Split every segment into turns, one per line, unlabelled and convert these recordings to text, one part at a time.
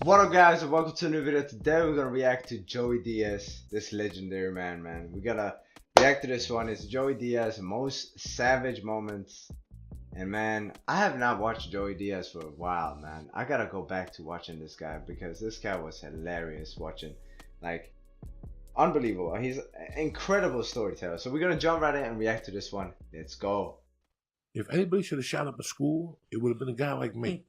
What up guys and welcome to a new video. Today we're gonna react to Joey Diaz, this legendary man. We gotta react to this one. It's Joey Diaz most savage moments. And man, I have not watched Joey Diaz for a while, man. I gotta go back to watching this guy because this guy was hilarious watching. Like, unbelievable. He's an incredible storyteller. So we're gonna jump right in and react to this one. Let's go.
If anybody should have shot up a school, it would have been a guy like me.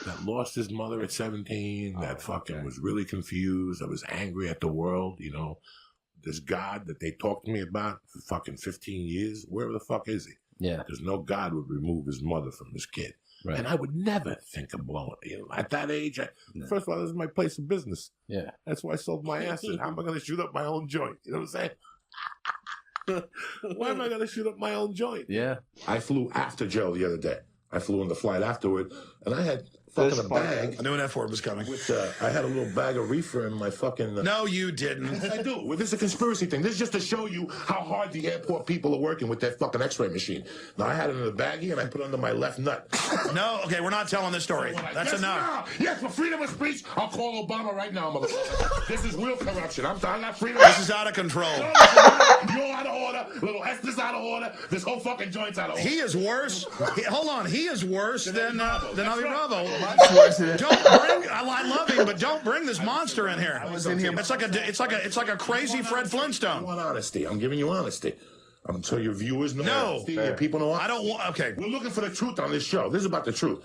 That lost his mother at 17, that fucking was really confused, that was angry at the world, you know. This God that they talked to me about for fucking 15 years, where the fuck is he?
Yeah.
There's no God would remove his mother from this kid.
Right.
And I would never think of blowing it. You know, at that age, first of all, this is my place of business.
Yeah.
That's why I sold my acid. How am I going to shoot up my own joint? You know what I'm saying? Why am I going to shoot up my own joint?
Yeah.
I flew after Joe the other day. I flew on the flight afterward, and I had fucking a bag.
I knew an F-word was coming.
With, I had a little bag of reefer in my fucking...
No, you didn't.
Yes, I do. Well, this is a conspiracy thing. This is just to show you how hard the airport people are working with that fucking x-ray machine. Now, I had it in a baggie, and I put it under my left nut.
No, okay, we're not telling this story. That's enough.
Now, yes, for freedom of speech, I'll call Obama right now, motherfucker. This is real corruption. I got freedom.
This is out of control.
You're out of order. Little Esther's out of order. This whole fucking joint's out of order.
He is worse. Hold on, he is worse than Ali Bravo. Don't bring. I love him, but don't bring this monster in here. It's like a crazy Fred Flintstone.
I want honesty. I'm giving you honesty. I'm telling your viewers know.
No,
your people know.
I don't want. Okay,
we're looking for the truth on this show. This is about the truth.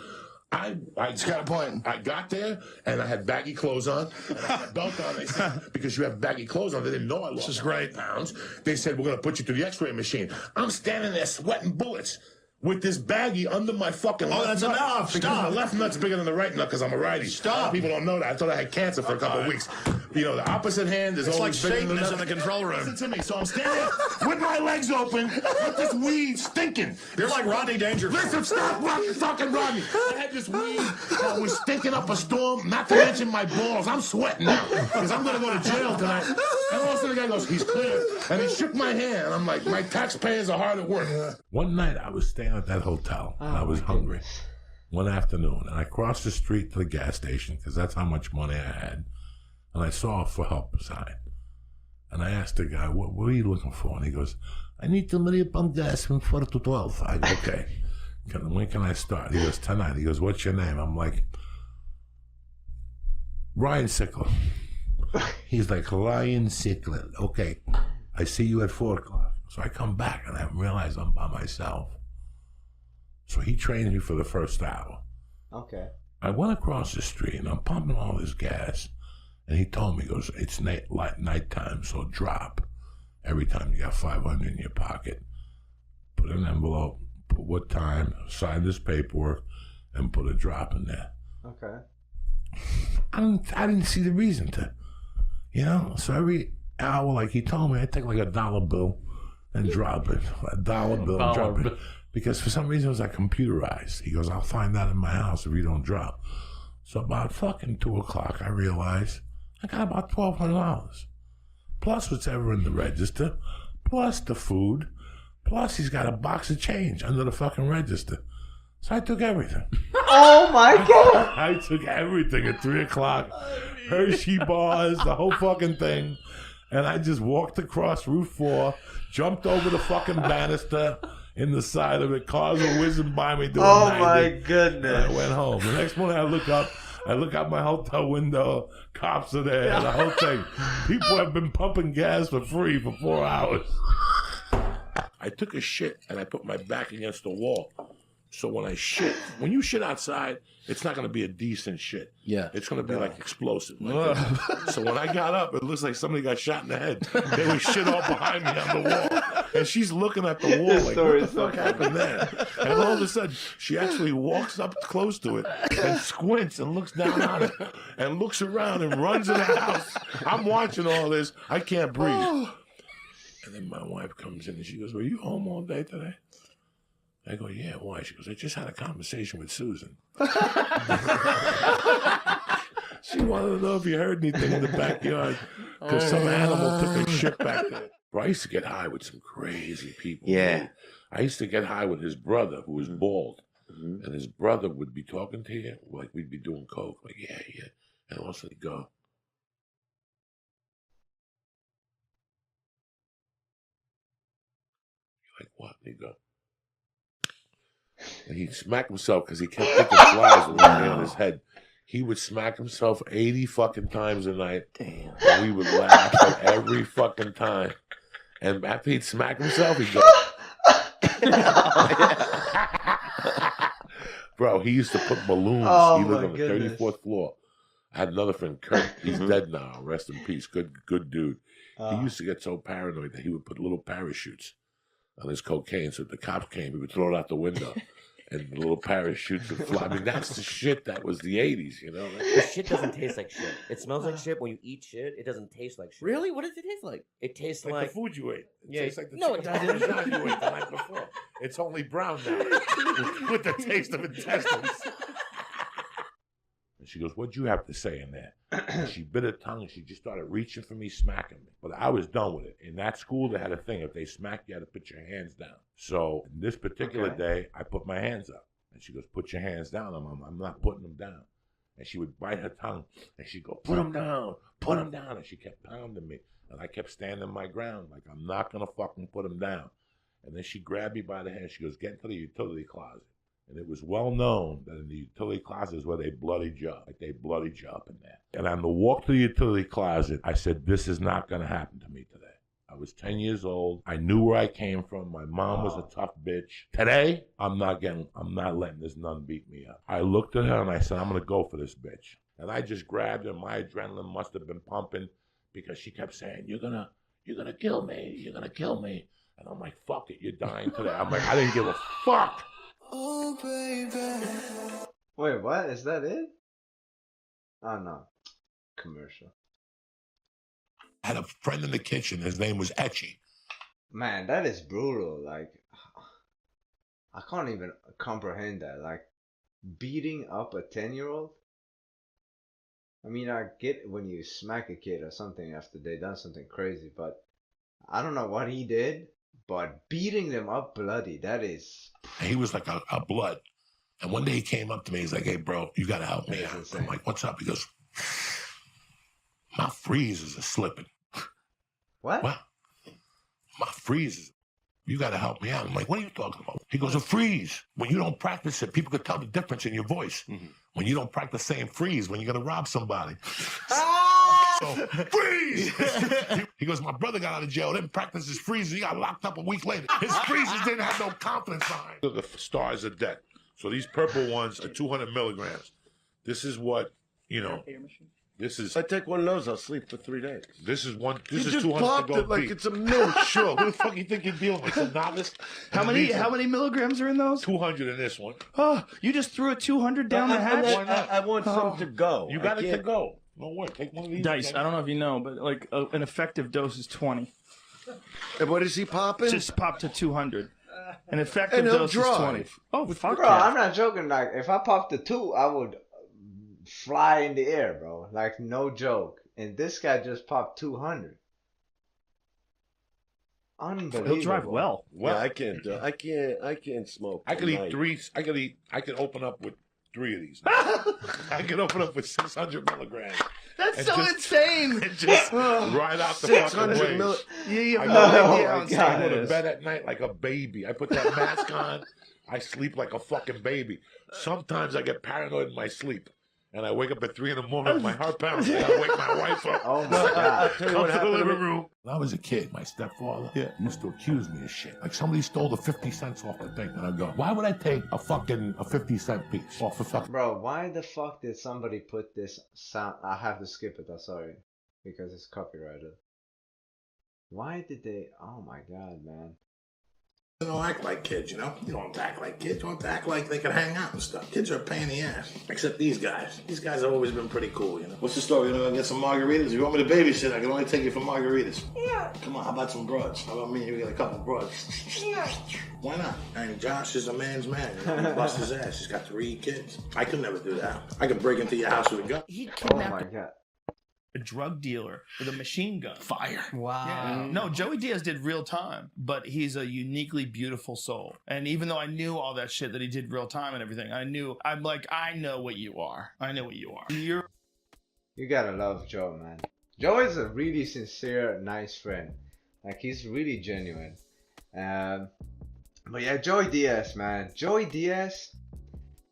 It's got a point. I got there and I had baggy clothes on. And I had a belt on. They said, because you have baggy clothes on, they didn't know I lost.
This is great.
Pounds. They said, we're going to put you through the x-ray machine. I'm standing there sweating bullets with this baggie under my fucking left
that's
nut.
enough.
Because
Stop.
my left nut's bigger than the right nut because I'm a righty.
Stop.
People don't know that. I thought I had cancer for a couple of weeks. You know, the opposite hand is
It's like
always bigger
Satan
than
is
the
in the control room.
Listen to me. So I'm standing with my legs open with this weed stinking.
You're like Rodney Dangerfield.
Listen, stop fucking Rodney. I had this weed that was stinking up a storm, not to mention my balls. I'm sweating now because I'm going to go to jail tonight. And all of a sudden the guy goes, he's clear. And he shook my hand. And I'm like, my taxpayers are hard at work. One night I was staying at that hotel and I was hungry. One afternoon, and I crossed the street to the gas station because that's how much money I had. And I saw a for help sign. And I asked the guy, what are you looking for? And he goes, I need 2 million pound gas from 4 to 12. I go, okay. When can I start? He goes, tonight. He goes, what's your name? I'm like, Ryan Sickler. He's like, Ryan Sickler. Okay. I see you at 4 o'clock. So I come back and I realize I'm by myself. So he trained me for the first hour.
Okay.
I went across the street and I'm pumping all this gas. And he told me, he goes, it's nighttime, so drop. Every time you got 500 in your pocket, put an envelope, put what time, sign this paperwork, and put a drop in there.
Okay.
I didn't see the reason to, you know? So every hour, like he told me, I take like $1 bill and drop it. $1 bill and drop it. Because for some reason it was like computerized. He goes, I'll find that in my house if you don't drop. So about fucking 2 o'clock, I realized I got about $1,200. Plus what's ever in the register, plus the food, plus he's got a box of change under the fucking register. So I took everything.
Oh my God!
I took everything at 3 o'clock. Hershey bars, the whole fucking thing. And I just walked across Route 4, jumped over the fucking banister in the side of it. Cars were whizzing by me doing 90.
My goodness.
And I went home. The next morning I look out my hotel window, cops are there, the whole thing. People have been pumping gas for free for 4 hours. I took a shit and I put my back against the wall. So when I shit, when you shit outside, it's not going to be a decent shit.
Yeah.
It's going to be like explosive. Like so when I got up, it looks like somebody got shot in the head. There was shit all behind me on the wall. And she's looking at the wall like, what the fuck happened there? And all of a sudden, she actually walks up close to it and squints and looks down on it and looks around and runs in the house. I'm watching all this. I can't breathe. And then my wife comes in and she goes, were you home all day today? I go, yeah, why? She goes, I just had a conversation with Susan. She wanted to know if you heard anything in the backyard because some animal took a shit back there. I used to get high with some crazy people.
Yeah.
I used to get high with his brother who was bald. And his brother would be talking to you like we'd be doing coke. Like, yeah. all of a sudden go. Like, what? They go. And he smacked himself because he kept thinking flies were landing on his head. He would smack himself 80 fucking times a night. Damn. And we would laugh at every fucking time. And after he'd smack himself, he'd go. Bro, he used to put balloons. He lived on the 34th floor. I had another friend, Kurt. He's dead now. Rest in peace. Good dude. He used to get so paranoid that he would put little parachutes on his cocaine. So if the cops came, he would throw it out the window. And the little parachutes would fly. I mean, that's the shit that was the 80s, you know?
The shit doesn't taste like shit. It smells like shit. When you eat shit, it doesn't taste like shit.
Really? What does it taste like?
It tastes
like the food you ate. It tastes like the
no, it doesn't.
chicken you ate the night before. It's only brown now with the taste of intestines. And she goes, what'd you have to say in there? And she bit her tongue and she just started reaching for me, smacking me. But I was done with it. In that school, they had a thing. If they smacked, you had to put your hands down. So this particular day, I put my hands up. And she goes, put your hands down. I'm not putting them down. And she would bite her tongue. And she'd go, put them down. Put them down. And she kept pounding me. And I kept standing my ground. Like, I'm not going to fucking put them down. And then she grabbed me by the hand. She goes, get into the utility closet. And it was well known that in the utility closet is where they bloodied you up. Like, they bloodied you up in there. And on the walk to the utility closet, I said, this is not going to happen to me today. I was 10 years old. I knew where I came from. My mom was a tough bitch. Today, I'm not letting this nun beat me up. I looked at her and I said, I'm going to go for this bitch. And I just grabbed her. My adrenaline must have been pumping because she kept saying, you're going to kill me. You're going to kill me. And I'm like, fuck it. You're dying today. I'm like, I didn't give a fuck.
Oh, baby.
Wait, what? Is that it? Oh, no. Commercial.
I had a friend in the kitchen. His name was Etchy.
Man, that is brutal. Like, I can't even comprehend that. Like, beating up a 10-year-old? I mean, I get when you smack a kid or something after they done something crazy, but I don't know what he did, but beating them up bloody, that is...
He was like a blood. And one day he came up to me. He's like, hey, bro, you got to help me out.
Insane.
I'm like, what's up? He goes, my freezers are slipping.
What?
What? My freezers. You got to help me out. I'm like, what are you talking about? He goes, a freeze. When you don't practice it, people could tell the difference in your voice. Mm-hmm. When you don't practice saying freeze, when you're going to rob somebody. So, freeze! He goes, my brother got out of jail, didn't practice his freezes. He got locked up a week later. His freezes didn't have no confidence behind. The stars are dead. So these purple ones are 200 milligrams. This is what, you know, this is...
If I take one of those, I'll sleep for 3 days.
This is one... This
you
is
just
200
popped
to go
it like
deep.
it's a milk.
Sure. Who the fuck you think you're dealing with? A novice?
How many milligrams are in those?
200 in this one.
Oh, you just threw a 200 down the hatch?
I want some to go.
You got it to go. No way. Take one of these.
Dice, I don't know if you know, but like an effective dose is 20.
And what is he popping?
Just pop to 200. An effective dose is 20. Oh, fuck
bro,
yeah.
I'm not joking. Like, if I popped the 2, I would fly in the air, bro. Like, no joke. And this guy just popped 200. Unbelievable.
He'll drive well.
Yeah, I can't do it. I can't smoke.
I could eat 3. I could open up with 3 of these. I could open up with 600 milligrams.
That's so insane.
And just ride out the fucking waves.
You have
I
no idea how
go
insane it
to
is.
bed at night like a baby. I put that mask on. I sleep like a fucking baby. Sometimes I get paranoid in my sleep. And I wake up at 3 in the morning with my heart pounding. I wake my wife up.
Oh, my God.
I'll tell you what
Come to the
happened to
living
me.
room. When I was a kid, my stepfather used to accuse me of shit. Like somebody stole the 50 cents off the thing. And I go, why would I take a 50-cent piece off the fucking...
Bro, why the fuck did somebody put this sound? I have to skip it, I'm sorry. Because it's copyrighted. Why did they... Oh my God, man.
They don't act like kids, you know? You don't act like kids. You don't act like they can hang out and stuff. Kids are a pain in the ass. Except these guys. These guys have always been pretty cool, you know? What's the story? You gonna go get some margaritas? If you want me to babysit, I can only take you for margaritas. Yeah. Come on, how about some broads? How about me and you get a couple broads? Yeah. Why not? And Josh is a man's man. You know? He busts his ass. He's got 3 kids. I could never do that. I could break into your house with a gun.
He
Oh
kidnapped
my God.
a drug dealer with a machine gun.
Fire. Wow.
Yeah. No, Joey Diaz did real time, but he's a uniquely beautiful soul. And even though I knew all that shit that he did real time and everything, I'm like, I know what you are. I know what you are. You're
You gotta love Joe, man. Joe is a really sincere, nice friend. Like, he's really genuine. But yeah, Joey Diaz, man. Joey Diaz.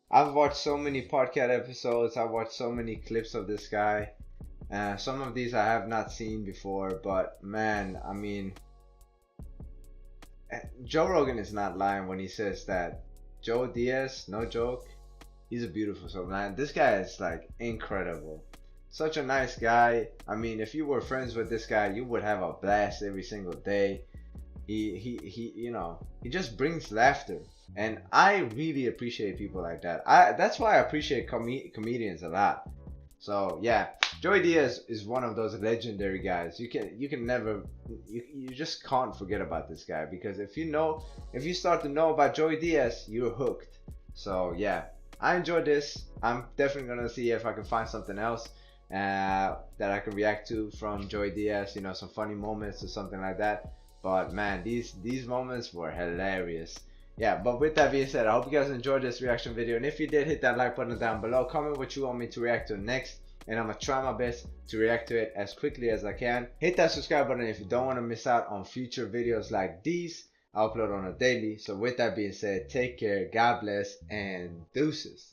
I've watched so many podcast episodes. I've watched so many clips of this guy. Some of these I have not seen before, but man, I mean, Joe Rogan is not lying when he says that Joe Diaz, no joke, he's a beautiful soul, man. This guy is like incredible. Such a nice guy. I mean, if you were friends with this guy, you would have a blast every single day. You know, he just brings laughter, and I really appreciate people like that. That's why I appreciate comedians a lot. So yeah, Joey Diaz is one of those legendary guys. You can never, you just can't forget about this guy, because if you start to know about Joey Diaz, you're hooked. So yeah, I enjoyed this. I'm definitely gonna see if I can find something else that I can react to from Joey Diaz. You know, some funny moments or something like that. But man, these moments were hilarious. Yeah, but with that being said, I hope you guys enjoyed this reaction video, and if you did, hit that like button down below. Comment what you want me to react to next, and I'm gonna try my best to react to it as quickly as I can. Hit that subscribe button if you don't want to miss out on future videos like these. I upload on a daily. So with that being said, take care, God bless, and deuces.